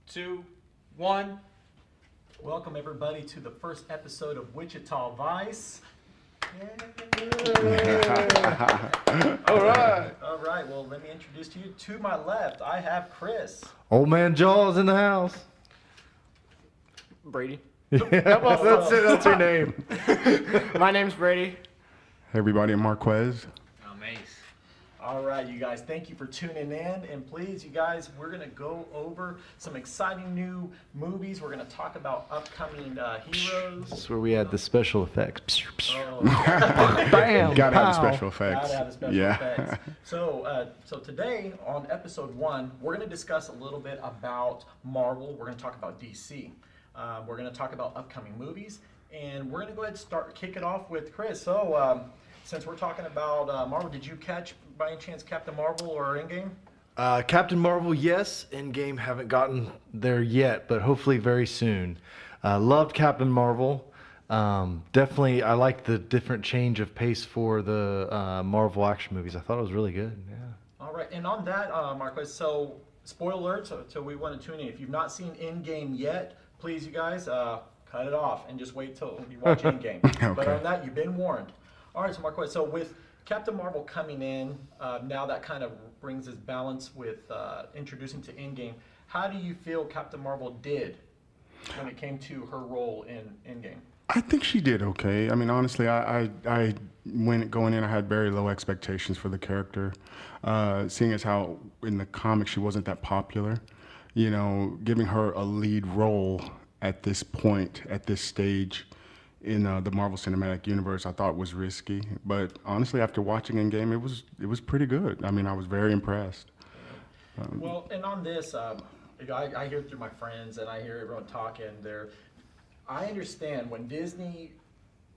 2, 1. Welcome everybody to the first episode of Wichita Vice. All right. All right, well, let me introduce to you. To my left, I have Chris. Old man Jaws in the house. Brady. That's it. That's your name. My name's Brady. Hey everybody, I'm Marquez. I'm Ace. All right, you guys, thank you for tuning in. And please, you guys, we're going to go over some exciting new movies. We're going to talk about upcoming heroes. That's where we had the special effects. Oh, Bam! Gotta have the pow. special effects. gotta have the special yeah. effects. So today on episode 1, we're going to discuss a little bit about Marvel. We're going to talk about DC. We're going to talk about upcoming movies, and we're going to go ahead and kick it off with Chris. So since we're talking about Marvel, did you catch by any chance Captain Marvel or Endgame? Captain Marvel, yes. Endgame, haven't gotten there yet, but hopefully very soon. Loved Captain Marvel. Definitely, I like the different change of pace for the Marvel action movies. I thought it was really good. Yeah. All right, and on that, Marquez, so spoiler alert, so we want to tune in. If you've not seen Endgame yet, please, you guys, cut it off and just wait till you watch Endgame. Okay. But on that, you've been warned. All right, so Marquez, so with Captain Marvel coming in, now that kind of brings us balance with introducing to Endgame. How do you feel Captain Marvel did when it came to her role in Endgame? I think she did okay. I mean, honestly, I when going in, I had very low expectations for the character. Seeing as how in the comics she wasn't that popular, you know, giving her a lead role at this point, at this stage in the Marvel Cinematic Universe, I thought was risky. But honestly, after watching Endgame, it was pretty good. I mean, I was very impressed. Well, and on this, I hear through my friends and I hear everyone talking there. I understand when Disney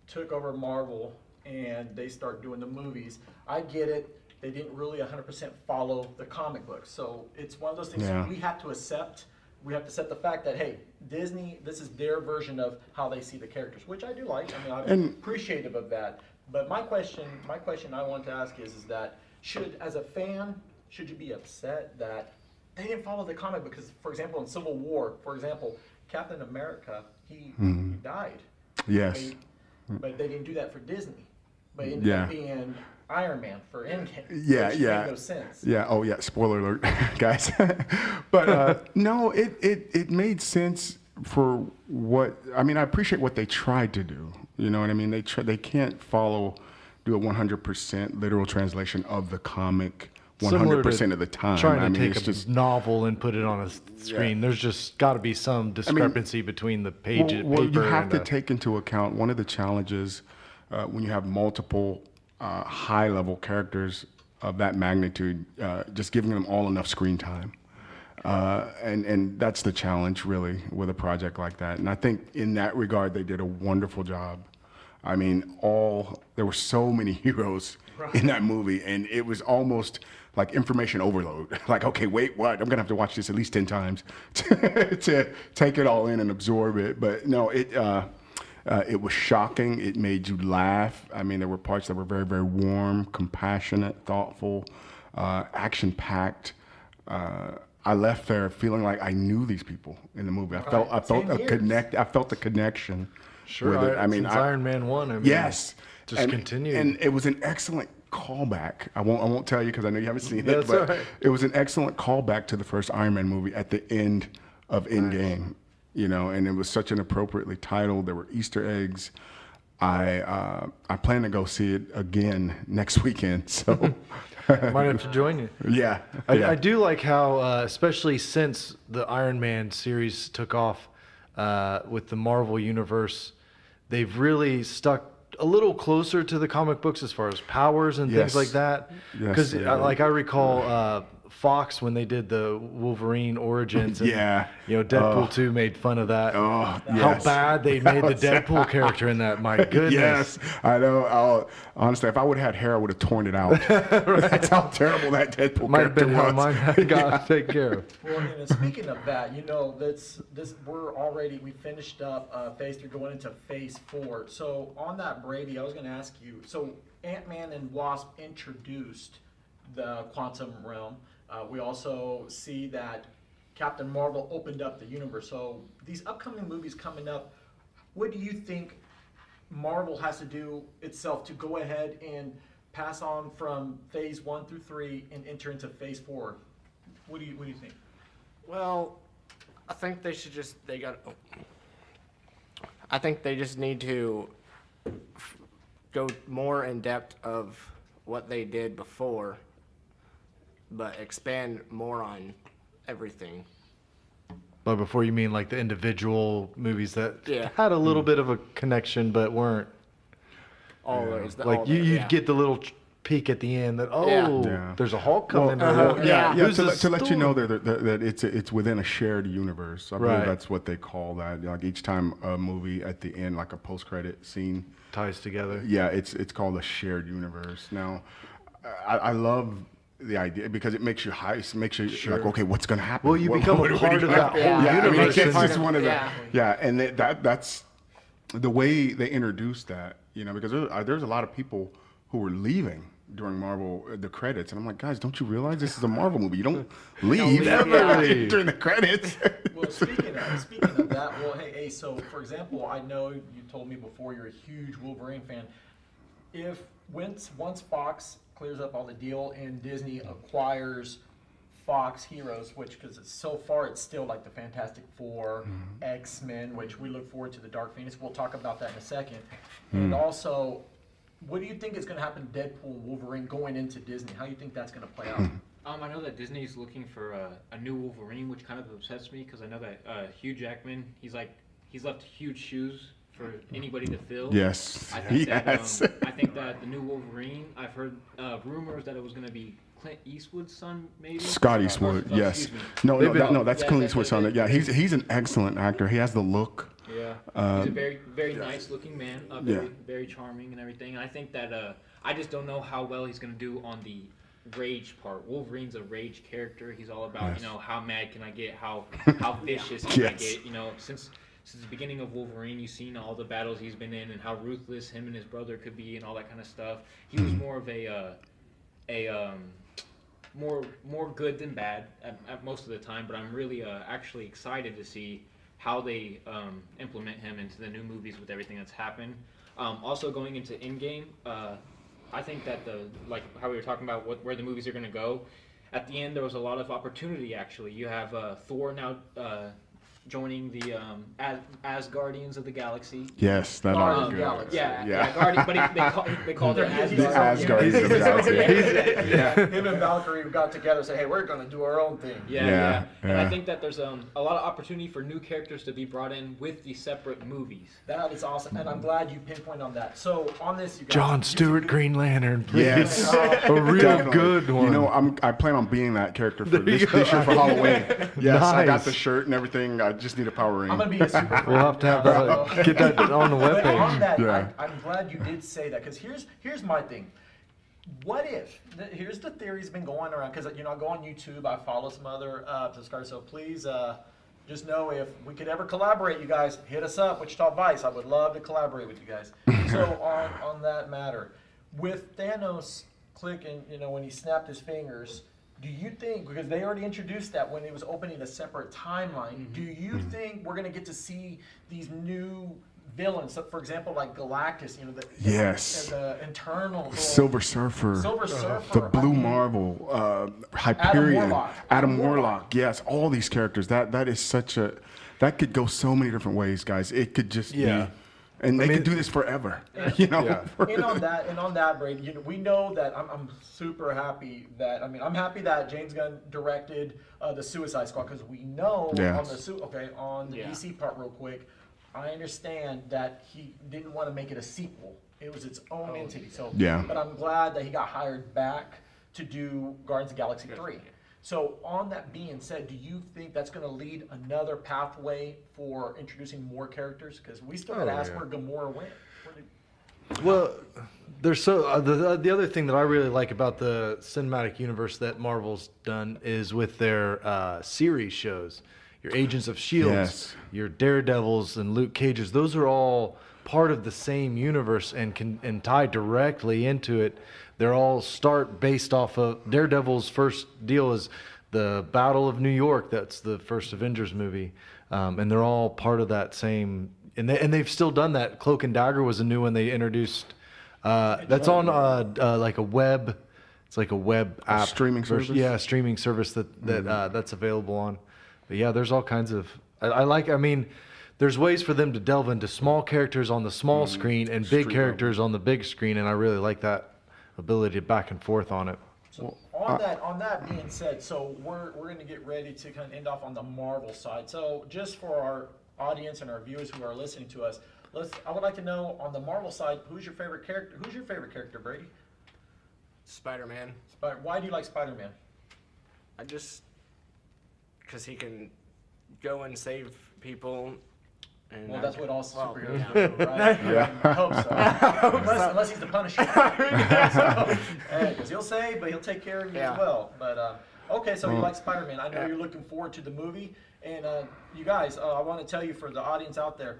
took over Marvel and they start doing the movies, I get it. They didn't really 100% follow the comic books. So it's one of those things Yeah. we have to accept. We have to accept the fact that, hey, Disney, this is their version of how they see the characters, which I do like. I mean, I'm appreciative of that. But my question I want to ask is that as a fan, should you be upset that they didn't follow the comic? Because, for example, in Civil War, for example, Captain America, he died. Yes. But they didn't do that for Disney. But it ended Yeah. up being Iron Man for Endgame. Yeah, which yeah. made no sense. Yeah. Oh, yeah. Spoiler alert, guys. But no, it made sense for what I mean. I appreciate what they tried to do. You know what I mean? They can't do a 100% literal translation of the comic 100% of the time. Trying to I mean, take it's a just novel and put it on a screen. There's just got to be some discrepancy between the page well, paper you have and to the, take into account one of the challenges when you have multiple high-level characters of that magnitude, just giving them all enough screen time. And that's the challenge, really, with a project like that. And I think in that regard, they did a wonderful job. I mean, there were so many heroes in that movie, and it was almost like information overload. Like, okay, wait, what? I'm gonna have to watch this at least 10 times to take it all in and absorb it. But no, it was shocking. It made you laugh. I mean, there were parts that were very, very warm, compassionate, thoughtful, action-packed. I left there feeling like I knew these people in the movie. I felt the connection. sure. with it. I mean, since Iron Man 1. I mean, yes, just continued. and it was an excellent callback. I won't tell you because I know you haven't seen it, That's but all right. it was an excellent callback to the first Iron Man movie at the end of Endgame. You know, and it was such an appropriately titled. There were Easter eggs. I plan to go see it again next weekend. So Might have to join you. yeah, I do like how, especially since the Iron Man series took off with the Marvel Universe, they've really stuck a little closer to the comic books as far as powers and things Yes. like that. Yes, Because, they are. like, I recall Fox when they did the Wolverine origins. And, Yeah. Deadpool 2 made fun of that. Oh, How yes. bad they made the Deadpool character in that. My goodness. Yes, I know. Honestly, if I would have had hair, I would have torn it out. That's how terrible that Deadpool Might have character been how was. mine got taken care of. Well, and speaking of that, we finished up phase 3 going into phase 4. So on that, Brady, I was going to ask you, so Ant-Man and Wasp introduced the quantum realm. We also see that Captain Marvel opened up the universe. So these upcoming movies coming up, what do you think Marvel has to do itself to go ahead and pass on from phase 1 through 3 and enter into phase 4? What do you think? Well, I think I think they just need to go more in depth of what they did before, but expand more on everything. But before you mean like the individual movies that Yeah. had a little bit of a connection but weren't Always. like you'd get the little peek at the end that Yeah. there's a Hulk coming. Yeah. Who's to, the to let you know story? that it's within a shared universe. I believe Right. that's what they call that. Like each time a movie at the end, like a post-credit scene, Ties together. yeah, it's called a shared universe. Now, I love the idea because it makes you makes you like, okay, what's going to happen? Well, you become a part of that whole Yeah, I mean, universe. it's just and- one of the, Yeah. yeah, and that's the way they introduced that, because there's a lot of people who were leaving during Marvel the credits, and I'm like, guys, don't you realize this is a Marvel movie? You don't leave never leave. during the credits. Well, speaking of that, well, hey, so for example, I know you told me before you're a huge Wolverine fan. If once Fox clears up all the deal and Disney acquires Fox Heroes, which because so far it's still like the Fantastic Four, X-Men, which we look forward to the Dark Phoenix. We'll talk about that in a second. And also, what do you think is going to happen to Deadpool and Wolverine going into Disney? How do you think that's going to play out? I know that Disney's looking for a new Wolverine, which kind of upsets me because I know that Hugh Jackman, he's left huge shoes for anybody to fill. Yes, I think yes. that I think that the new Wolverine, I've heard rumors that it was going to be Clint Eastwood's son, maybe. Scott Eastwood, Oh, yes. excuse me. That's Yeah, Clint Eastwood's son. Yeah, he's an excellent actor. He has the look. Yeah, he's a very, very nice-looking man. Very, Yeah. very charming and everything. And I think that I just don't know how well he's going to do on the rage part. Wolverine's a rage character. He's all about Yes. how mad can I get, how vicious can I Yes. get. Since the beginning of Wolverine, you've seen all the battles he's been in and how ruthless him and his brother could be and all that kind of stuff. He was more of more good than bad at most of the time. But I'm really actually excited to see how they implement him into the new movies with everything that's happened. Also going into Endgame, I think that like how we were talking about where the movies are going to go, at the end there was a lot of opportunity actually. You have Thor now joining the Asgardians of the Galaxy. Yes, that Guardians are of the good. Galaxy. Yeah, Guardian, but they call them He's Asgardians. Asgardians of the Galaxy. Yeah. Him and Valkyrie got together and said, hey, we're going to do our own thing. Yeah. And I Yeah. think that there's a lot of opportunity for new characters to be brought in with these separate movies. That is awesome, and I'm glad you pinpoint on that. So on this, you guys, John Stewart, Green Lantern, please. Yes. A real Definitely. good one. I plan on being that character for There you this go. year for Halloween. Yes, I got Nice. the shirt and everything. I just need a power ring. I'm going to be a super fan. We'll have to have that. Get that on the But on webpage. that, Yeah. I'm glad you did say that, because here's my thing. What if, here's the theory's been going around, because I go on YouTube, I follow some other subscribers, so please just know if we could ever collaborate, you guys, hit us up, Wichita Vice. I would love to collaborate with you guys. So on that matter, with Thanos clicking, when he snapped his fingers, do you think, because they already introduced that when it was opening a separate timeline, do you think we're going to get to see these new villains? So for example, like Galactus, Yes. the internal Silver Surfer. Silver Surfer, The Blue Marvel, Hyperion, Warlock. Adam Warlock. Yes, all these characters. That is that could go so many different ways, guys. It could just Yeah. be, and they could do this forever. Yeah. And on that, Brady, we know that I'm super happy that I'm happy that James Gunn directed the Suicide Squad, because we know Yes. on the DC part real quick, I understand that he didn't want to make it a sequel. It was its own entity. So Yeah. But I'm glad that he got hired back to do Guardians of the Galaxy 3. So on that being said, do you think that's going to lead another pathway for introducing more characters? Because we still got to ask where Gamora went. Well, there's the other thing that I really like about the cinematic universe that Marvel's done is with their series shows. Your Agents of Shield, Yes. your Daredevils and Luke Cages, those are all part of the same universe and tie directly into it. They're all start based off of Daredevil's first deal is the Battle of New York. That's the first Avengers movie, and they're all part of that same. And they've still done that. Cloak and Dagger was a new one they introduced. That's on like a web. It's like a web app streaming service? Yeah, a streaming service that's available on. But yeah, there's all kinds of. I mean, there's ways for them to delve into small characters on the small screen and big Street characters on the big screen, and I really like that ability to back and forth on it. So on that being said, so we're going to get ready to kind of end off on the Marvel side. So just for our audience and our viewers who are listening to us, I would like to know on the Marvel side, who's your favorite character? Who's your favorite character, Brady? Spider-Man. Why do you like Spider-Man? Because he can go and save people. And Well, that's what all well, superheroes yeah. do, right? I hope so. Unless he's the Punisher. Because he'll save, but he'll take care of you Yeah. as well. But okay, so you like Spider-Man. I know you're looking forward to the movie. And you guys, I want to tell you for the audience out there,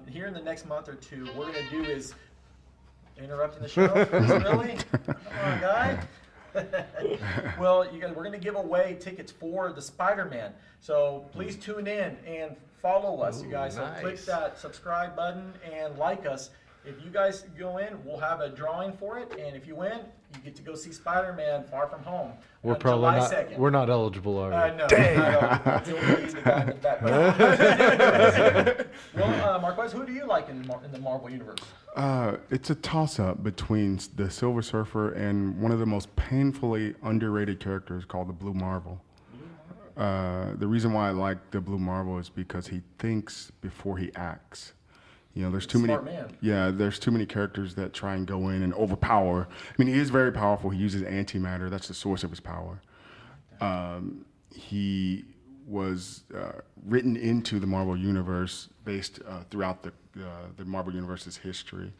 here in the next month or two, what we're going to do is interrupting the show. Really? Come on, guy. Well, you guys, we're going to give away tickets for the Spider-Man. So please tune in and follow us, you guys. So click Nice. that subscribe button and like us. If you guys go in, we'll have a drawing for it. And if you win, you get to go see Spider-Man Far From Home We're on probably July not. 2nd. We're not eligible, are we? No, you'll be the guy in the back. Well, Marquez, who do you like in the Marvel universe? It's a toss-up between the Silver Surfer and one of the most painfully underrated characters called the Blue Marvel. The reason why I like the Blue Marvel is because he thinks before he acts. You know, there's too many. Smart man. Yeah, there's too many characters that try and go in and overpower. I mean, he is very powerful. He uses antimatter. That's the source of his power. He was written into the Marvel Universe based throughout the Marvel Universe's history.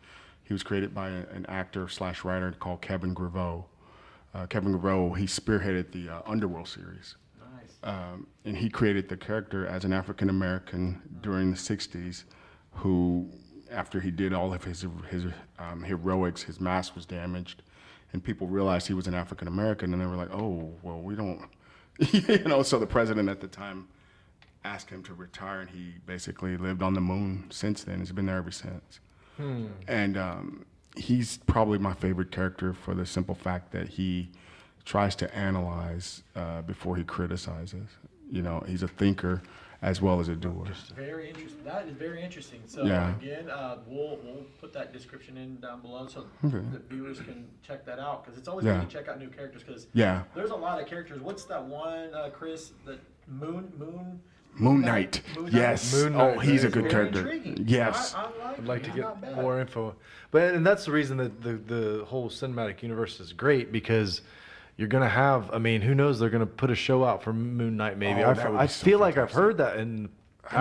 He was created by an actor / writer called Kevin Graveau. Kevin Graveau, he spearheaded the Underworld series. Nice. And he created the character as an African American during the 60s who, after he did all of his heroics, his mask was damaged, and people realized he was an African American, and they were like, oh, well, we don't, you know, so the president at the time asked him to retire, and he basically lived on the moon since then. He's been there ever since. And he's probably my favorite character for the simple fact that he tries to analyze before he criticizes. You know, he's a thinker as well as a doer. Very interesting. That is very interesting. So Yeah. again, we'll put that description in down below so Okay. the viewers can check that out, because it's always Yeah. good to check out new characters, because Yeah. there's a lot of characters. What's that one, Chris? That Moon Knight. Moon Knight? Yes. Moon Knight, Oh, he's a very good Very character. intriguing. Yes. I like I'd like to him. get Not bad. more info. And that's the reason that the whole cinematic universe is great, because you're gonna have. I mean, who knows? They're gonna put a show out for Moon Knight. Maybe Oh, that would I be so feel like I've fantastic. heard that in I know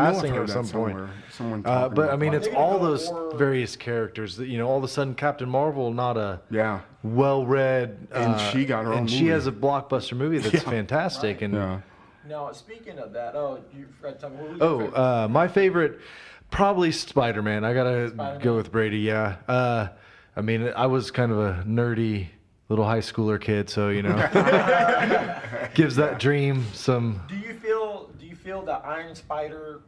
I've passing heard at that some point. somewhere. Someone talking But I about mean, that. it's Are they gonna all go those more- various characters that, you know. All of a sudden, Captain Marvel, not a Yeah. well-read, And she got her own and she movie. has a blockbuster movie that's Yeah. fantastic. And Yeah. Now, speaking of that, you forgot to tell me, who's your favorite? my favorite, probably Spider-Man. I gotta Spider-Man? go with Brady. Yeah. I mean, I was kind of a nerdy little high schooler kid, so you know, gives that dream some. Do you feel that Iron Spider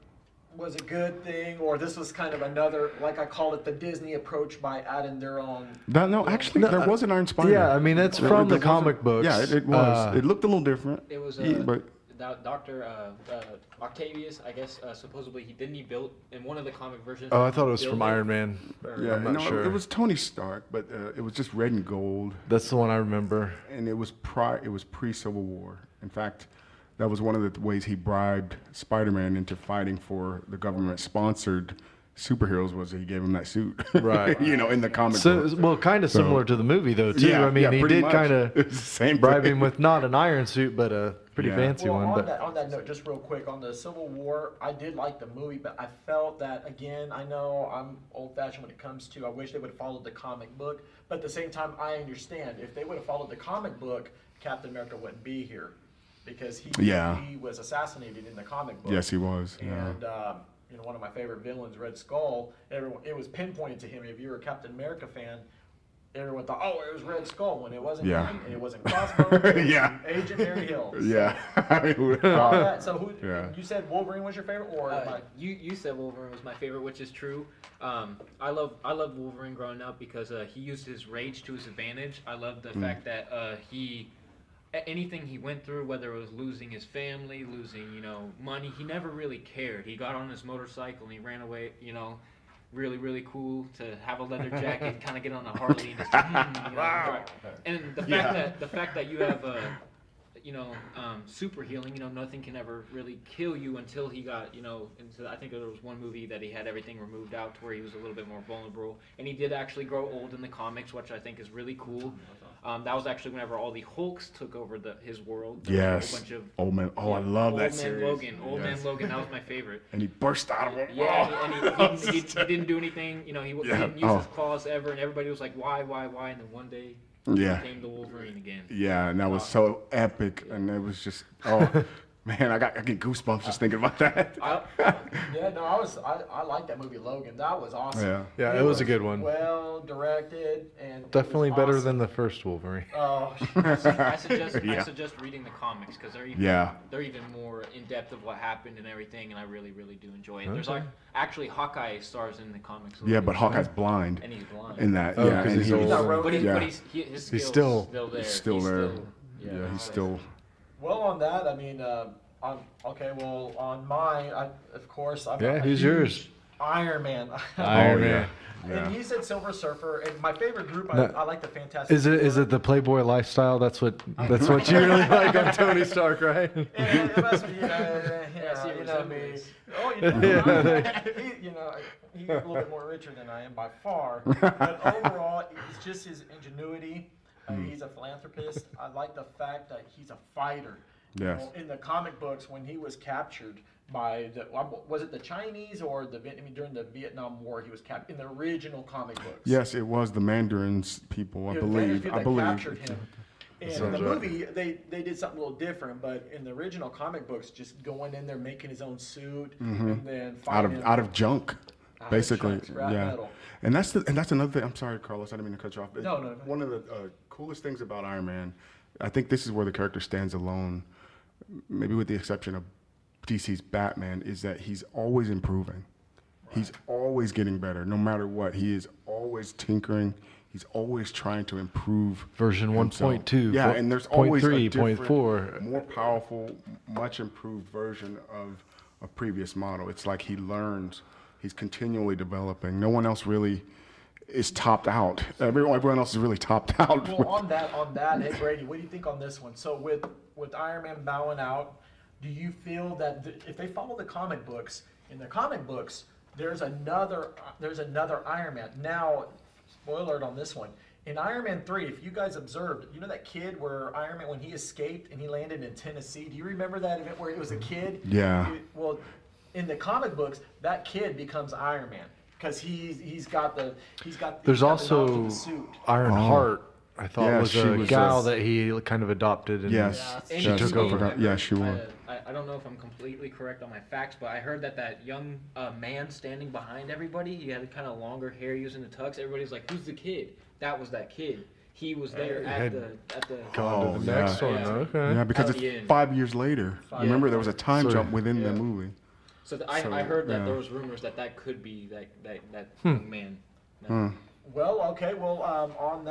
was a good thing, or this was kind of another, like I call it, the Disney approach by adding their own? No, actually, No, there was an Iron Spider. Yeah, I mean, it's There- from there the comic wasn't- books. Yeah, it was. It looked a little different. It was but Dr. Octavius, I guess. Supposedly, he built in one of the comic versions. Oh, I thought it was built from Iron Man. yeah, I'm not no, sure. it was Tony Stark, but it was just red and gold, That's the one I remember. and it was pre-Civil War. In fact, that was one of the ways he bribed Spider-Man into fighting for the government-sponsored superheroes, was he gave him that suit. Right. You know, in the comic So, book. well, kind of So- similar to the movie, though, too. Yeah, I mean, yeah, he pretty did much. kind It's of the same bribe thing. him with not an iron suit, but a pretty Yeah. fancy Well, one. on But that note, just real quick, on the Civil War, I did like the movie, but I felt that, again, I know I'm old-fashioned when it comes to, I wish they would have followed the comic book, but at the same time, I understand, if they would have followed the comic book, Captain America wouldn't be here, because he was assassinated in the comic book. Yes, he was. Yeah. And one of my favorite villains, Red Skull, it was pinpointed to him. If you're a Captain America fan, everyone thought, oh, it was Red Skull when it wasn't Yeah. him, and it wasn't Crossbones, it was Yeah. Agent Harry Hill. Yeah. I mean, All that. So who? Yeah. You said Wolverine was your favorite, or am I- You said Wolverine was my favorite, which is true. I love Wolverine growing up because he used his rage to his advantage. I love the fact that anything he went through, whether it was losing his family, losing money, he never really cared. He got on his motorcycle and he ran away. Really cool to have a leather jacket and kind of get on a Harley and just Wow. and the fact that you have super healing, nothing can ever really kill you until he got, into, I think there was one movie that he had everything removed out to where he was a little bit more vulnerable, and he did actually grow old in the comics, which I think is really cool. That was actually whenever all the Hulks took over his world. There was a Yes. whole bunch of, Old Man. Oh, I love that Old Man series. Logan. Old Yes. Man Logan, that was my favorite. And he burst out of it. Yeah, and he didn't do anything. He Yeah. didn't use his claws ever, and everybody was like, why? And then one day, Yeah. he became the Wolverine again. Yeah, and that was so epic, and it was just, oh, man, I get goosebumps just thinking about that. I like that movie Logan. That was awesome. Yeah. Yeah, it was a good one. Well directed and it Definitely was better awesome. than the first Wolverine. Oh, I suggest Yeah. reading the comics because they're even more in depth of what happened and everything, and I really do enjoy it. There's Okay. actually Hawkeye stars in the comics. a Yeah, little but bit, Hawkeye's blind and he's blind. in that. Oh, yeah, 'cause and he's he old. was, He's not But, Yeah. his skills still- there. he's still there. Yeah, Yeah, he's still. well, on that, I mean, okay. Well, on mine, of course, I'm Yeah, a who's huge yours? Iron Man. Iron Oh, yeah. Man. Yeah. And you said Silver Surfer, and my favorite group, No. I like the Fantastic. Is Four. it the Playboy lifestyle? That's what you really like on Tony Stark, right? Yeah, it must be, see you a know me. resemblance. Oh, he's a little bit more richer than I am by far. But overall, it's just his ingenuity. He's a philanthropist. I like the fact that he's a fighter. Yes. In the comic books, when he was captured by was it the Chinese or during the Vietnam War, he was captured in the original comic books. Yes, it was the Mandarins people, I Yeah, the believe. Mandarins people I that believe. captured him. And in Sounds the right. movie, they did something a little different, but in the original comic books, just going in there, making his own suit, and then fighting him. Out of junk, Out of basically. junk, scrap Yeah. metal. And that's another thing. I'm sorry, Carlos. I didn't mean to cut you off. But No. One of the coolest things about Iron Man, I think this is where the character stands alone, maybe with the exception of DC's Batman, is that he's always improving. He's always getting better, no matter what. He is always tinkering. He's always trying to improve. Version himself. 1.2, Yeah, and there's always a 0.3, different, 0.4. more powerful, much improved version of a previous model. It's like he learns. He's continually developing. No one else really is topped out. Everyone else is really topped out. Well, on that, hey Brady, what do you think on this one? So with Iron Man bowing out, do you feel that if they follow the comic books, in the comic books, there's another Iron Man. Now, spoiler alert on this one. In Iron Man 3, if you guys observed, you know that kid where Iron Man, when he escaped and he landed in Tennessee, do you remember that event where it was a kid? Yeah. Well, in the comic books, that kid becomes Iron Man because he's got the There's knowledge of also the suit. Ironheart. I thought Yeah, was she a was gal a- that he kind of adopted. And Yes. And she Yes, took I over. forgot. Yeah, she was. I don't know if I'm completely correct on my facts, but I heard that young man standing behind everybody, he had kind of longer hair using the tux. Everybody's like, "Who's the kid?" That was that kid. He was there had at the. Gone to the Oh, next yeah. one. Yeah. Okay. Yeah, because At the it's end. 5 years later. Remember, there was a time So- jump within Yeah. the movie. So So, I heard that yeah. there was rumors that could be that young man. Well, okay. Well, on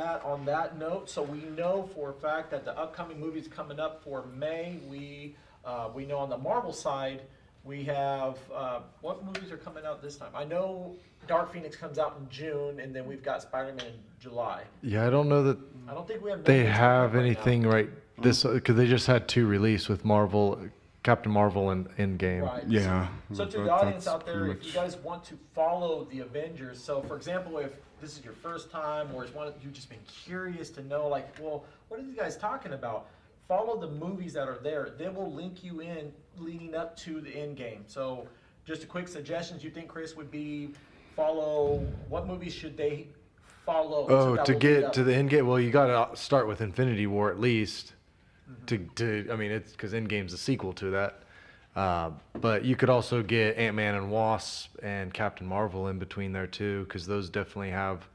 that note, so we know for a fact that the upcoming movies coming up for May. We know on the Marvel side we have what movies are coming out this time. I know Dark Phoenix comes out in June, and then we've got Spider-Man in July. Yeah, I don't know that I don't think we have. they no dates have coming up right anything now. right this because they just had 2 released with Marvel, Captain Marvel, and Endgame. Right. Yeah. So to That- the audience that's out there, pretty if you much- guys want to follow the Avengers, so for example, if this is your first time or you've just been curious to know, like, well, what are these guys talking about? Follow the movies that are there. They will link you in leading up to the end game. So just a quick suggestions you think, Chris, would be follow, what movies should they follow? Oh, that to will lead get up? to the Endgame, well, you got to start with Infinity War at least. Mm-hmm. I mean, it's because Endgame's a sequel to that. But you could also get Ant-Man and Wasp and Captain Marvel in between there too, because those definitely have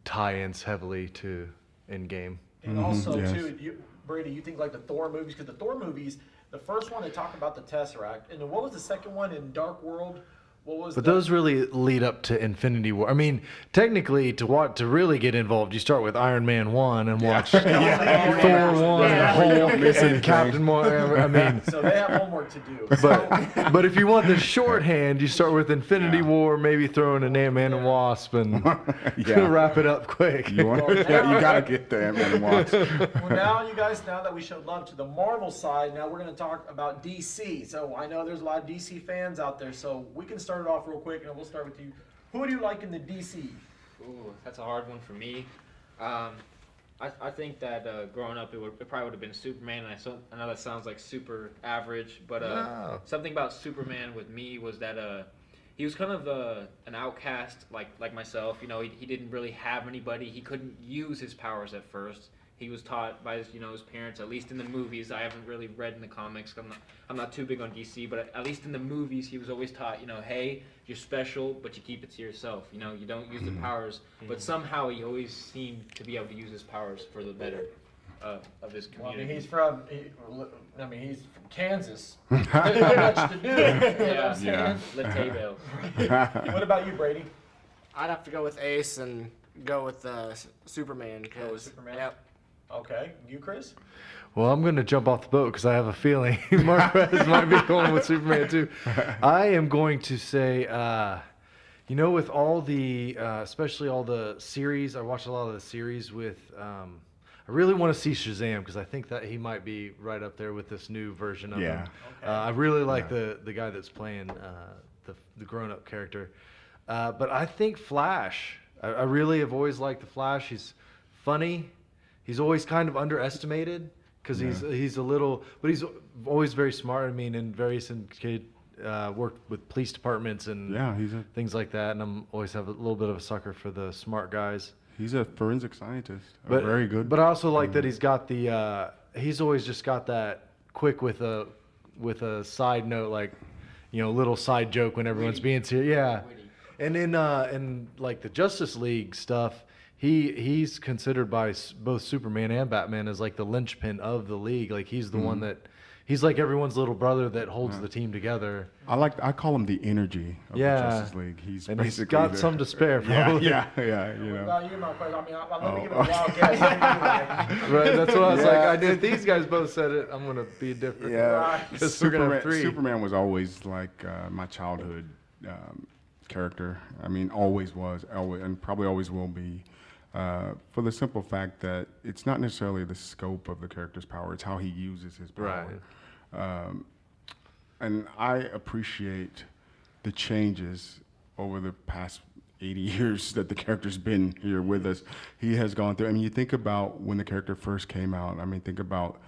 tie-ins heavily to Endgame. And also, yes. too, Brady, you think like the Thor movies, because the Thor movies, the first one they talk about the Tesseract, and then what was the second one in Dark World? What was But the, those really lead up to Infinity War. I mean, technically, to really get involved, you start with Iron Man 1 and watch Thor 1, Yeah. Hulk, Miss and anything. Captain Marvel. I mean, So they have homework to do. but if you want the shorthand, you start with Infinity War, maybe throw in an Ant-Man and Wasp, and Yeah. wrap it up quick. You want? Yeah, you gotta get the Ant-Man and Wasp. Well, now you guys, now that we showed love to the Marvel side, now we're going to talk about DC. So I know there's a lot of DC fans out there, so we can start it off real quick, and we'll start with you. Who do you like in the DC? Ooh, that's a hard one for me. I think that growing up, it probably would have been Superman. And I know that sounds like super average, but No. something about Superman with me was that he was kind of an outcast, like myself. You know, he didn't really have anybody. He couldn't use his powers at first. He was taught by his parents, at least in the movies. I haven't really read in the comics. I'm not too big on DC, but at least in the movies, he was always taught, hey, you're special, but you keep it to yourself. You don't use the powers. But somehow he always seemed to be able to use his powers for the better of his Well, I mean, community. he's from Kansas. There's not much to do. You know what Yeah. I'm saying? Lataville. What about you, Brady? I'd have to go with Ace and go with Superman. Go with 'cause- Superman? Yep. Okay, you, Chris? Well, I'm going to jump off the boat because I have a feeling Marquez might be going with Superman too. I am going to say, with all the, especially all the series, I watched a lot of the series with, I really want to see Shazam because I think that he might be right up there with this new version of him. Okay. I really like the guy that's playing the grown-up character. But I think Flash. I really have always liked the Flash. He's funny. He's always kind of underestimated because he's a little, but he's always very smart. I mean, and various kid worked with police departments and things like that. And I'm always have a little bit of a sucker for the smart guys. He's a forensic scientist. But Very good. But I also like that he's got the. He's always just got that quick with a side note, like little side joke when everyone's being serious. Yeah. And in like the Justice League stuff. He's considered by both Superman and Batman as like the linchpin of the league. Like he's the one that he's like everyone's little brother that holds the team together. I call him the energy of the Justice League. He's and basically he's got some to spare. Probably. Yeah. What about you, Marquez? I mean, let me give it a wild guess. Right. That's what I was like. Yeah. I did. These guys both said it. I'm gonna be different. Yeah, Because we're gonna have three. Superman was always like my childhood character. I mean, always was, always, and probably always will be. For the simple fact that it's not necessarily the scope of the character's power; it's how he uses his power. Right. And I appreciate the changes over the past 80 years that the character's been here with us. He has gone through. I mean, you think about when the character first came out. I mean, think about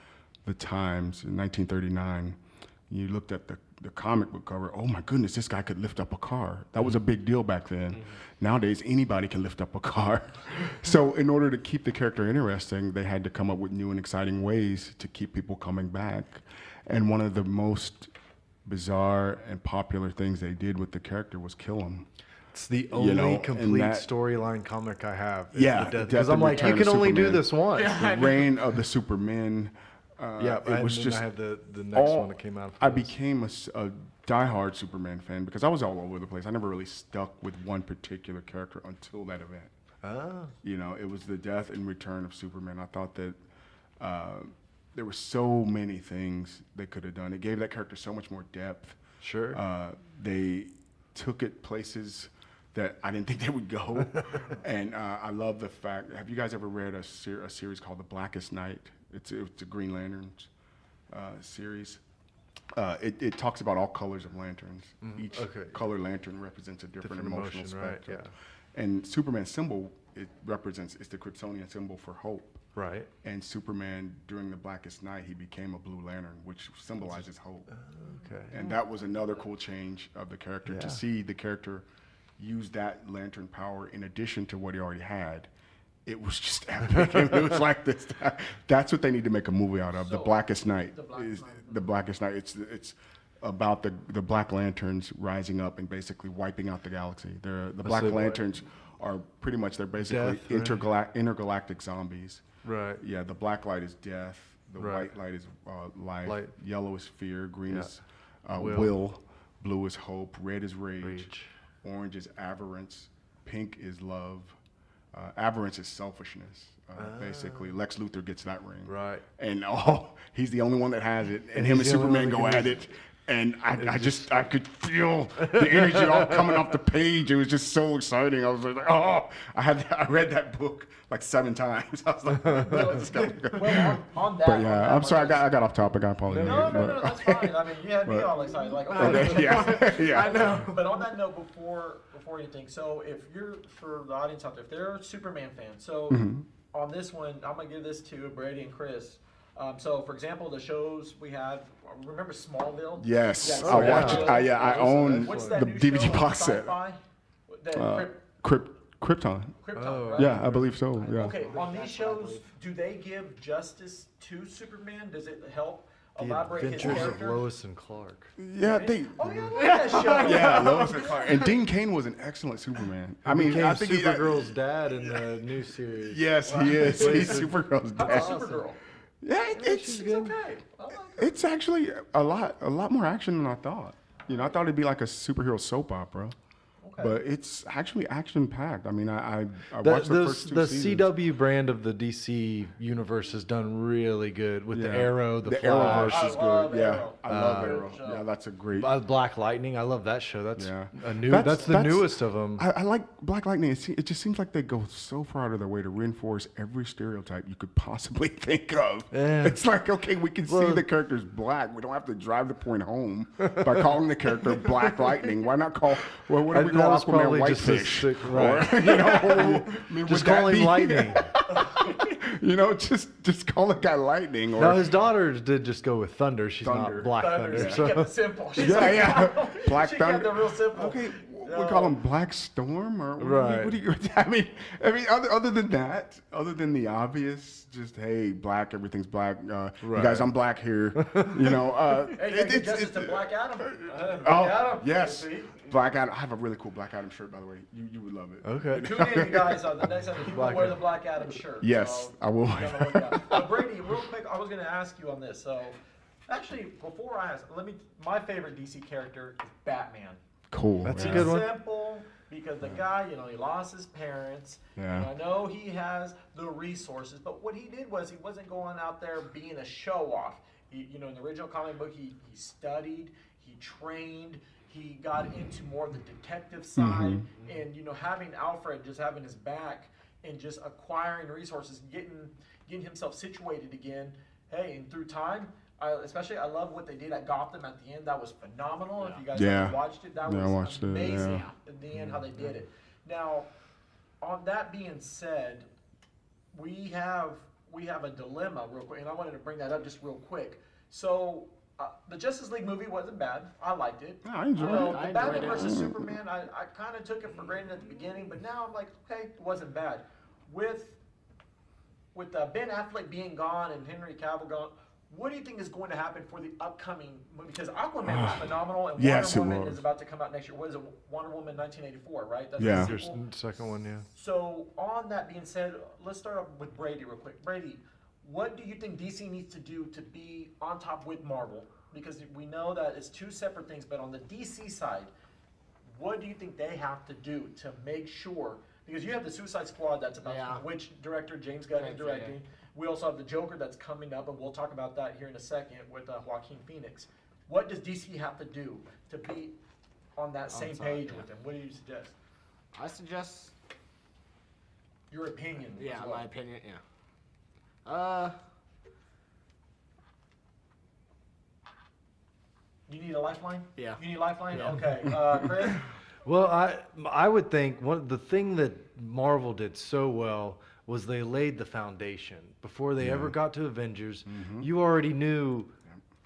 the times in 1939. You looked at the comic book cover. Oh my goodness, this guy could lift up a car. That was a big deal back then. Mm-hmm. Nowadays, anybody can lift up a car. So in order to keep the character interesting, they had to come up with new and exciting ways to keep people coming back. And one of the most bizarre and popular things they did with the character was kill him. It's the only complete that- storyline comic I have. Yeah, Because Death I'm and like, you Return can of only do Superman. this once. The reign of the Supermen. Yeah, it was and just then I had the next one that came out. I became a diehard Superman fan because I was all over the place. I never really stuck with one particular character until that event. Oh. It was the death and return of Superman. I thought that there were so many things they could have done. It gave that character so much more depth. Sure. They took it places that I didn't think they would go. And I love the fact, have you guys ever read a series called The Blackest Night? It's a Green Lanterns series. It talks about all colors of lanterns. Each color lantern represents a different emotional emotion, right? spectrum. Yeah. And Superman's symbol, it's the Kryptonian symbol for hope. Right. And Superman, during the Blackest Night, he became a blue lantern, which symbolizes hope. Okay. And that was another cool change of the character, Yeah. to see the character use that lantern power in addition to what he already had. It was just epic. It was like this. That's what they need to make a movie out of. The Blackest Night is the Blackest Night. It's about the Black Lanterns rising up and basically wiping out the galaxy. The Black Lanterns are pretty much, they're basically Death, right? intergalactic zombies. Right. Yeah, the black light is death. The Right. white light is life. Light. Yellow is fear. Green Yeah. is Will. will. Blue is hope. Red is rage. Rage. Orange is avarice. Pink is love. Avarice is selfishness. Basically, Lex Luthor gets that ring. Right. And he's the only one that has it. And And him and he's the only one Superman that go can at use it. And I could feel the energy all coming off the page. It was just so exciting. I was like, oh, I read that book like 7 times. I was like, this gotta go. Well, on that. But on yeah, that I'm sorry, one, I got off topic. I apologize. No, that's fine. I mean, you had me all excited. Like, Okay, yeah, yeah. I know. But on that note, before anything, so if you're, for the audience out there, if they're Superman fans, so on this one, I'm gonna give this to Brady and Chris. So, for example, the shows we had, remember Smallville? Yes, Yeah, I yeah. watched it. I own What's the that new DVD show on box set. Sci-Fi? The Krypton. Krypton, Oh, right? Yeah, I believe so. Yeah. Okay, on these shows, do they give justice to Superman? Does it help The elaborate his Adventures of character? Lois and Clark. Yeah, they. Oh yeah, I like that show. Yeah, Lois and Clark. And Dean Cain was an excellent Superman. I mean, Became I think he. Supergirl's dad in the new series. Yes, he is. He's Supergirl's How about dad. Supergirl? Yeah, it's She's okay. I like her. it's actually a lot more action than I thought. You know, I thought it'd be like a superhero soap opera. Okay. But it's actually action packed. I mean, I The, watched the first 2 the seasons. CW brand of the DC universe has done really good with the Yeah. Arrow, the Arrowverse Flash, is I love good. Yeah, Arrow. I love Good Arrow. show. Yeah, that's a great. Black Lightning. I love that show. That's Yeah. a new. That's the newest of them. I like Black Lightning. It just seems like they go so far out of their way to reinforce every stereotype you could possibly think of. Yeah. It's like, okay, we can see Well- the character's black. We don't have to drive the point home by calling the character Black Lightning. Why not call? Well, what do we That call was Aquaman? probably just a Whitefish. sick- right. Or, you know, I mean, Just would that call him be- Lightning. You know, just call the guy Lightning. Or No, his daughters did just go with Thunder. She's Thunder. not Black Thunder. Thunder. She So. kept it simple. She's yeah, like, yeah, Black she Thunder. kept it real simple. Okay, we No. call him Black Storm, or Right. what do you? I mean, other than that, other than the obvious, just hey, black, everything's black. You Right. guys, I'm black here. You know, Hey, you gotta justice to Black Adam. Black oh Adam. yes, See? Black Adam. I have a really cool Black Adam shirt, by the way. You would love it. Okay. Tune in, you guys. The next time he will Black wear Adam. the Black Adam shirt. Yes, so I will. you gotta look out. But Brady, real quick, I was going to ask you on this. So, actually, before I ask, my favorite DC character is Batman. Cool. That's a yeah. good one. Simple, because the guy, he lost his parents. Yeah. And I know he has the resources, but what he did was he wasn't going out there being a show off. In the original comic book, he studied, he trained, he got into more of the detective side, and having Alfred just having his back and just acquiring resources, getting himself situated again. Hey, and through time. I love what they did at Gotham at the end. That was phenomenal. If you guys Yeah. haven't watched it, that Yeah, I was watched it, amazing. yeah. In the end, how they did it. Now, on that being said, we have a dilemma real quick, and I wanted to bring that up just real quick. So, the Justice League movie wasn't bad. I liked it. Yeah, I enjoyed it. The I Batman enjoyed it. versus Superman, I kind of took it for granted at the beginning, but now I'm like, okay, it wasn't bad. With Ben Affleck being gone and Henry Cavill gone, what do you think is going to happen for the upcoming movie? Because Aquaman was phenomenal, and Yes, it Wonder Woman was. is about to come out next year. What is it? Wonder Woman 1984, right? That's Yeah. the There's sequel. the second one, yeah. So, on that being said, let's start off with Brady real quick. Brady, what do you think DC needs to do to be on top with Marvel? Because we know that it's 2 separate things, but on the DC side, what do you think they have to do to make sure? Because you have the Suicide Squad that's about Yeah. which director James Gunn is Thanks, yeah. directing. We also have the Joker that's coming up, and we'll talk about that here in a second with Joaquin Phoenix. What does DC have to do to be on that same side, page yeah. with them? What do you suggest? I suggest, Your opinion. yeah, as well. my opinion, yeah. You need a lifeline? Yeah. You need a lifeline? Yeah. Okay. Chris? Well, I would think the thing that Marvel did so well was they laid the foundation before they ever got to Avengers. You already knew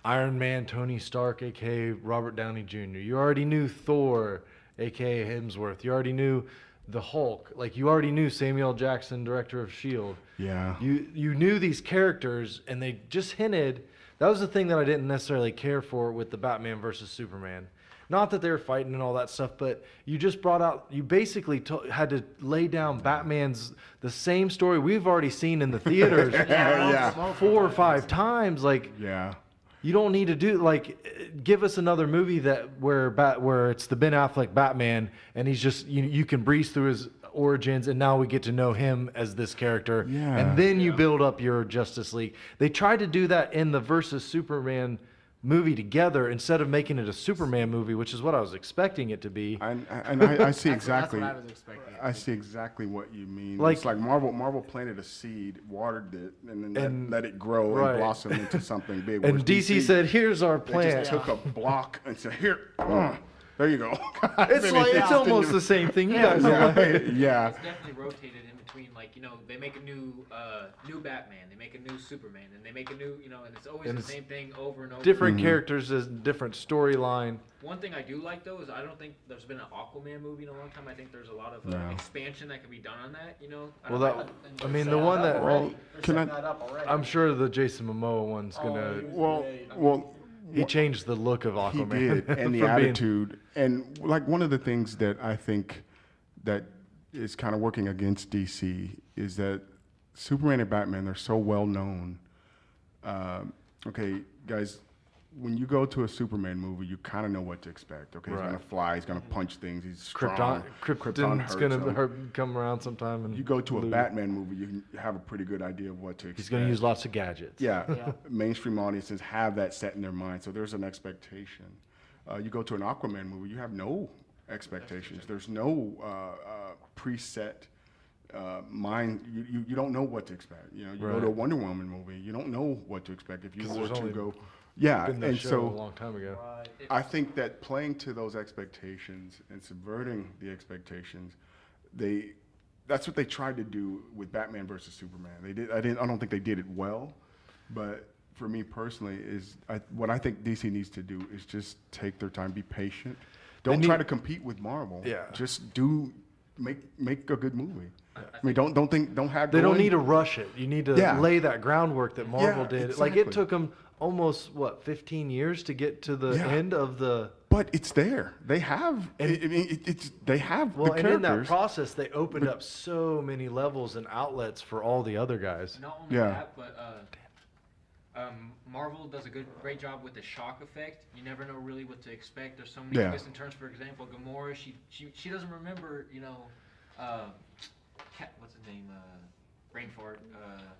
Iron Man, Tony Stark, aka Robert Downey Jr. You already knew Thor, aka Hemsworth. You already knew the Hulk. Like you already knew Samuel L. Jackson, director of Shield. Yeah. You knew these characters, and they just hinted That was the thing that I didn't necessarily care for with the Batman versus Superman. Not that they were fighting and all that stuff, but you just brought out, you basically had to lay down Batman's, the same story we've already seen in the theaters Yeah. 4 or 5 times. Like, Yeah. you don't need to do, like, give us another movie where it's the Ben Affleck Batman and he's just, you can breeze through his origins and now we get to know him as this character. Yeah. And then you build up your Justice League. They tried to do that in the versus Superman movie together instead of making it a Superman movie, which is what I was expecting it to be. And I see exactly. That's what I was expecting. I see exactly what you mean. Like- It's like Marvel planted a seed, watered it, and then And- let it grow right. and blossom into something big. And Whereas DC said, "Here's our they plan." just took a block and said, "Here, there you go." It's like it's almost the same thing. You guys are like, Yeah. It's definitely rotated in between, like, you know, they make a new Batman, they make a new Superman, and they make a new, you know, and it's always And the it's same thing over and over. different characters, is different storyline. One thing I do like though is I don't think there's been an Aquaman movie in a long time. I think there's a lot of No. expansion that can be done on that. You know. Well, I mean, the one that can I- That up already. I'm sure the Jason Momoa one's Oh, gonna. he was Well, great. I mean, well, He changed the look of he Aquaman. did, and the from being- attitude, and like one of the things that I think that is kind of working against DC is that Superman and Batman, they're so well known. Okay, guys, when you go to a Superman movie, you kind of know what to expect. Okay, he's Right. gonna fly, he's gonna punch things, he's Krypton, strong. Krypton's hurts gonna him. come around sometime. And You go to a loot. Batman movie, you can have a pretty good idea of what to expect. He's gonna use lots of gadgets. Yeah, mainstream audiences have that set in their mind, so there's an expectation. You go to an Aquaman movie, you have no expectations. There's no preset mind. You don't know what to expect. You know, you go to a Right. Wonder Woman movie, you don't know what to expect if you 'Cause were there's to only go. Yeah, Been that and show so a long time ago. right. I think that playing to those expectations and subverting the expectations, that's what they tried to do with Batman versus Superman. They did. I don't think they did it well, but for me personally, what I think DC needs to do is just take their time, be patient. Don't try to compete with Marvel. Yeah. Just make a good movie. I mean, don't have. They don't going- need to rush it. You need to Yeah. lay that groundwork that Marvel Yeah, did. Like, it exactly. took them almost 15 years to get to the Yeah. end of the. But it's there. They have. And- I mean, they have Well, the and characters. in that process, they opened up so many levels and outlets for all the other guys. Not only Yeah. that, but Marvel does a great job with the shock effect. You never know really what to expect. There's so many Yeah. twists and turns. For example, Gamora, she doesn't remember, you know, what's his name, Rainford.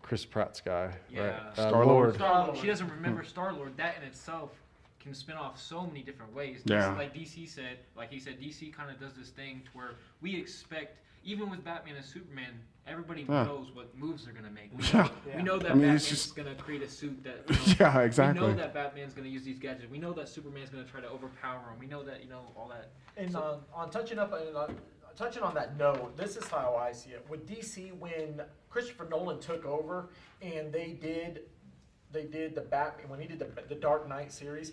Chris Pratt's guy, Yeah. right? Star-Lord. Lord. Star-Lord. She doesn't remember Star-Lord. That in itself can spin off so many different ways. Yeah. Like DC said, DC kind of does this thing to where we expect, even with Batman and Superman, everybody Yeah. knows what moves they're gonna make. Yeah. We know that I mean, it's Batman's just- gonna create a suit that. Yeah, We exactly. know that Batman's gonna use these gadgets. We know that Superman's gonna try to overpower him. We know that, all that. And on touching on that note, this is how I see it. With DC, when Christopher Nolan took over and they did the Batman, when he did the Dark Knight series,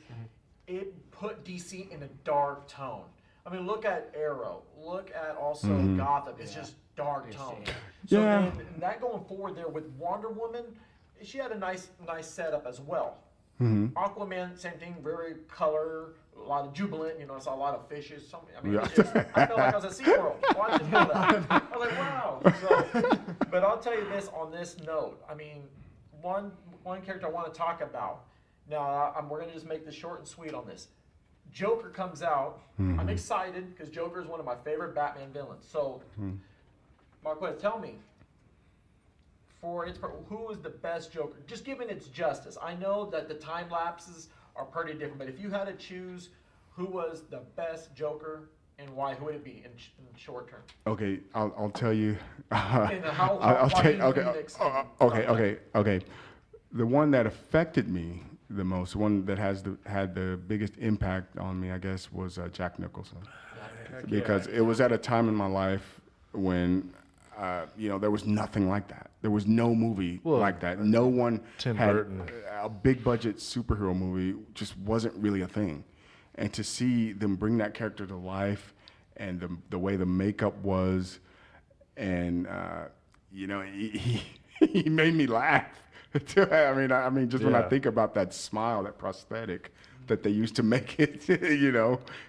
it put DC in a dark tone. I mean, look at Arrow. Look at also Gotham. It's just dark tone. So Yeah. then, and that going forward there with Wonder Woman, she had a nice setup as well. Aquaman, same thing, very color, a lot of jubilant, I saw a lot of fishes. It's just, I felt like I was at SeaWorld watching all that. I was like, wow. So, but I'll tell you this on this note. I mean, one character I want to talk about. Now, we're going to just make this short and sweet on this. Joker comes out. I'm excited because Joker is one of my favorite Batman villains. So, Marquez, tell me, who is the best Joker? Just given its justice. I know that the time lapses are pretty different, but if you had to choose who was the best Joker and why, who would it be in short term? Okay, I'll tell you. And how I'll tell you. Joaquin Okay, Phoenix okay. The one that affected me the most, one that had the biggest impact on me, I guess, was Jack Nicholson, because it was at a time in my life when there was nothing like that. There was no movie like that. No one Tim had Burton. a big budget superhero movie. Just wasn't really a thing. And to see them bring that character to life, and the way the makeup was, and he made me laugh I mean, just when I Yeah. think about that smile, that prosthetic that they used to make it,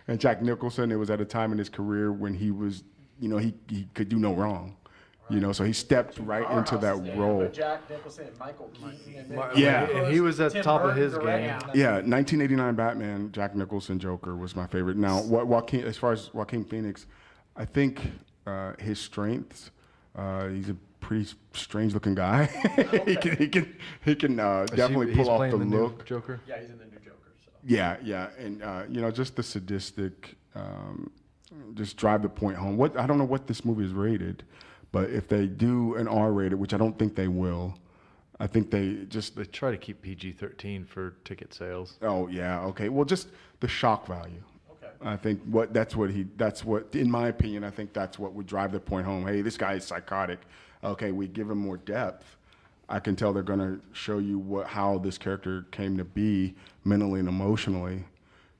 and Jack Nicholson, it was at a time in his career when he was, he could do no wrong, so he stepped right into that Powerhouses there. role. But Jack Nicholson, Michael Keaton, and then Yeah. And he was at the Tim top of Burton his game. directing. Yeah, 1989 Batman, Jack Nicholson Joker was my favorite. Now, Joaquin, as far as Joaquin Phoenix, I think his strengths, he's a pretty strange-looking guy. he can definitely He's pull off playing the new look. Joker. Yeah, he's in the new Joker. So. Yeah, and just the sadistic, just drive the point home. I don't know what this movie is rated, but if they do an R-rated, which I don't think they will, I think they try to keep PG-13 for ticket sales. Oh yeah, okay. Well, just the shock value. Okay. I think that's what in my opinion, I think that's what would drive the point home. Hey, this guy is psychotic. Okay, we give him more depth. I can tell they're going to show you how this character came to be mentally and emotionally.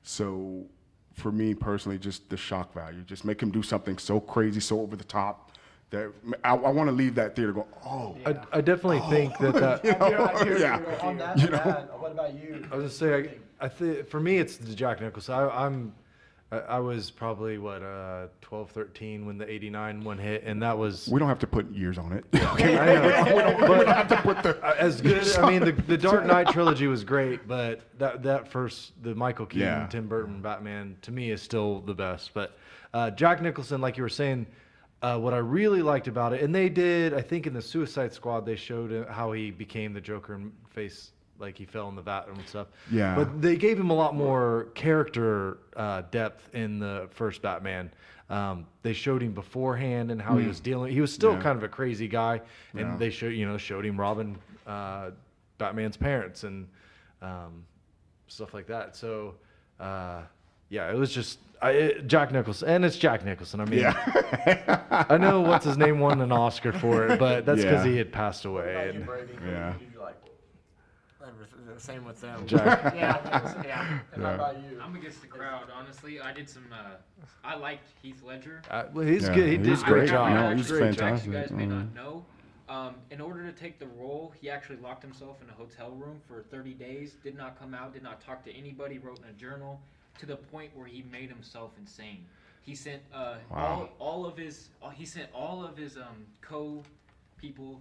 So for me personally, just the shock value, just make him do something so crazy, so over the top that I want to leave that theater going, oh. I definitely think that. Yeah. On that, what about you? I was gonna say, I think for me it's the Jack Nicholson. I was probably 12, 13 when the '89 one hit, and that was. We don't have to put years on it. I know, but as good. I mean, the Dark Knight trilogy was great, but that first, the Michael Keaton, Yeah. Tim Burton Batman, to me is still the best. But Jack Nicholson, like you were saying, what I really liked about it, and they did, I think in the Suicide Squad, they showed how he became the Joker and like he fell in the vat and stuff. Yeah. But they gave him a lot more character depth in the first Batman. They showed him beforehand and how he was dealing. He was still kind of a crazy guy, and they showed him robbing Batman's parents and stuff like that. So it was just Jack Nicholson, and it's Jack Nicholson. I mean, I know what's his name won an Oscar for it, but that's because he had passed What away. about you, And Brady? Yeah. Who do you like? The same with them. Jack. Yeah. And how about you? I'm against the crowd, honestly. I did some. I liked Heath Ledger. Well, he's Yeah, good. He did he's a great great. job. No, he's Actually, fantastic. You guys may not know. In order to take the role, he actually locked himself in a hotel room for 30 days. Did not come out. Did not talk to anybody. Wrote in a journal, to the point where he made himself insane. He sent all of his co people.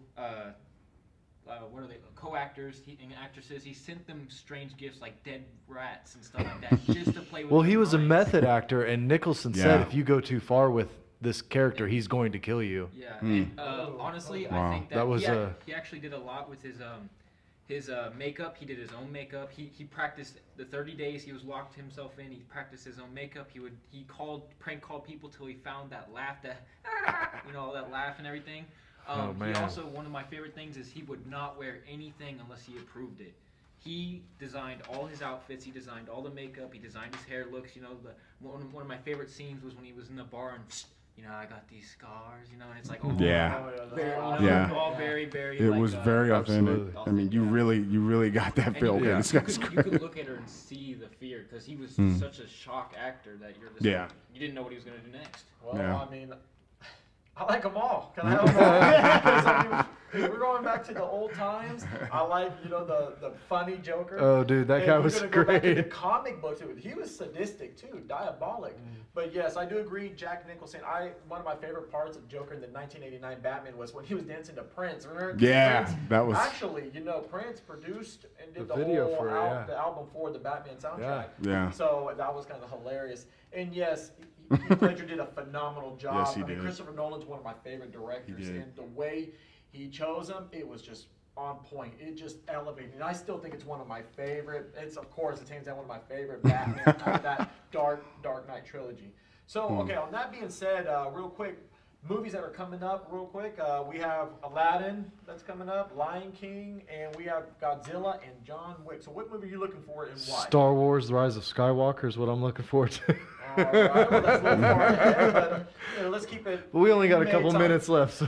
What are they? Co-actors and actresses. He sent them strange gifts like dead rats and stuff like that, just to play with. Well, their he was a minds. method actor, and Nicholson said Yeah. if you go too far with this character, he's going to kill you. Yeah, and honestly, I Wow. think That was he actually did a lot with his makeup. He did his own makeup. He practiced the 30 days he was locked himself in. He practiced his own makeup. He prank called people till he found that laugh, that that laugh and everything. Oh, man. He also, one of my favorite things is he would not wear anything unless he approved it. He designed all his outfits. He designed all the makeup. He designed his hair looks. One of my favorite scenes was when he was in the bar and I got these scars, and it's like, oh, Yeah. very, Yeah. all very, very. It like, was very authentic. absolutely. I mean, you really got that and feel. you, Okay, Yeah. this you guy's could, great. you could look at her and see the fear because he was such a shock actor that you're just Yeah. like, you didn't know what he was gonna do next. Well, Yeah. I mean, I like them all. Can I have them all? Because, I mean, if we're going back to the old times. I like, the funny Joker. Oh, dude, that And guy we're was gonna go back to the great. comic books. He was sadistic too, diabolic. But yes, I do agree. Jack Nicholson. One of my favorite parts of Joker in the 1989 Batman was when he was dancing to Prince. Remember? Yeah, Prince? that was- Actually, Prince produced and did The the video whole for it, yeah. the album for the Batman soundtrack. Yeah. So that was kind of hilarious. And yes, Heath Ledger did a phenomenal job. Yes, he I mean, did. Christopher Nolan's one of my favorite directors, He did. and the way he chose him, it was just on point. It just elevated. And I still think it's one of my favorite. It's hands down one of my favorite Batman out of that Dark Knight trilogy. So okay, on that being said, real quick, movies that are coming up, real quick. We have Aladdin that's coming up, Lion King, and we have Godzilla and John Wick. So what movie are you looking for and why? Star Wars: The Rise of Skywalker is what I'm looking forward to. All right, well, that's a little far ahead, but let's keep it. But we only got a May couple time. minutes left. So.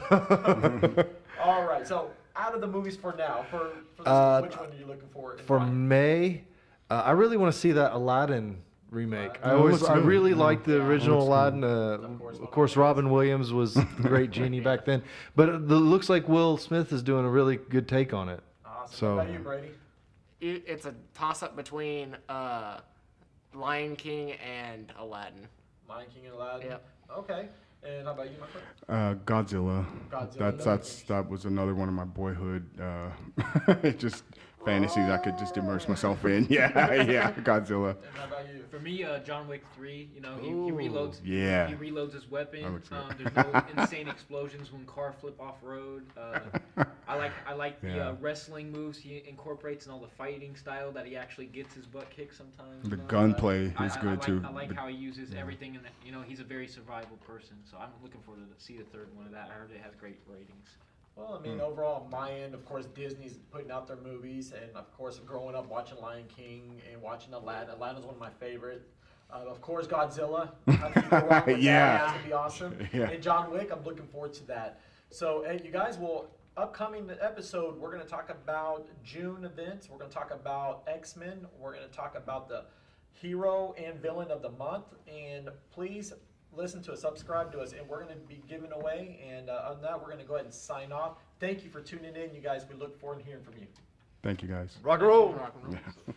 All right, so out of the movies for now, for this, which one are you looking for? And For why? May, I really want to see that Aladdin remake. Oh, it looks I good. really liked the Yeah, original looks Aladdin. Of course, Robin Williams was the great genie back then. But it looks like Will Smith is doing a really good take on it. Awesome. So- What about you, Brady? It's a toss-up between Lion King and Aladdin. Lion King and Aladdin. Yep. Okay. And how about you, my friend? Godzilla. Godzilla. That was another one of my boyhood just fantasies I could just immerse myself in. Yeah, Godzilla. And how about you? For me, John Wick 3, you know, he Ooh, reloads. yeah. He reloads his weapon. That looks good. There's no insane explosions when car flip off road. I like the Yeah. wrestling moves he incorporates and all the fighting style that he actually gets his butt kicked sometimes. The you know? gunplay I- is I good like, too. I like The- how he uses everything, and you know, he's a very survival person. So I'm looking forward to see the third one of that. I heard it has great ratings. Well, I mean, overall, on my end, of course, Disney's putting out their movies, and of course, growing up watching Lion King and watching Aladdin. Aladdin's one of my favorite. Of course, Godzilla. How can you go wrong with Yeah. that? That's gonna be awesome. Yeah. And John Wick, I'm looking forward to that. So, hey, you guys will. Upcoming episode, we're going to talk about June events. We're going to talk about X-Men. We're going to talk about the hero and villain of the month. And please listen to us, subscribe to us, and we're going to be giving away. And on that, we're going to go ahead and sign off. Thank you for tuning in, you guys. We look forward to hearing from you. Thank you guys. Rock and roll. Rock and roll.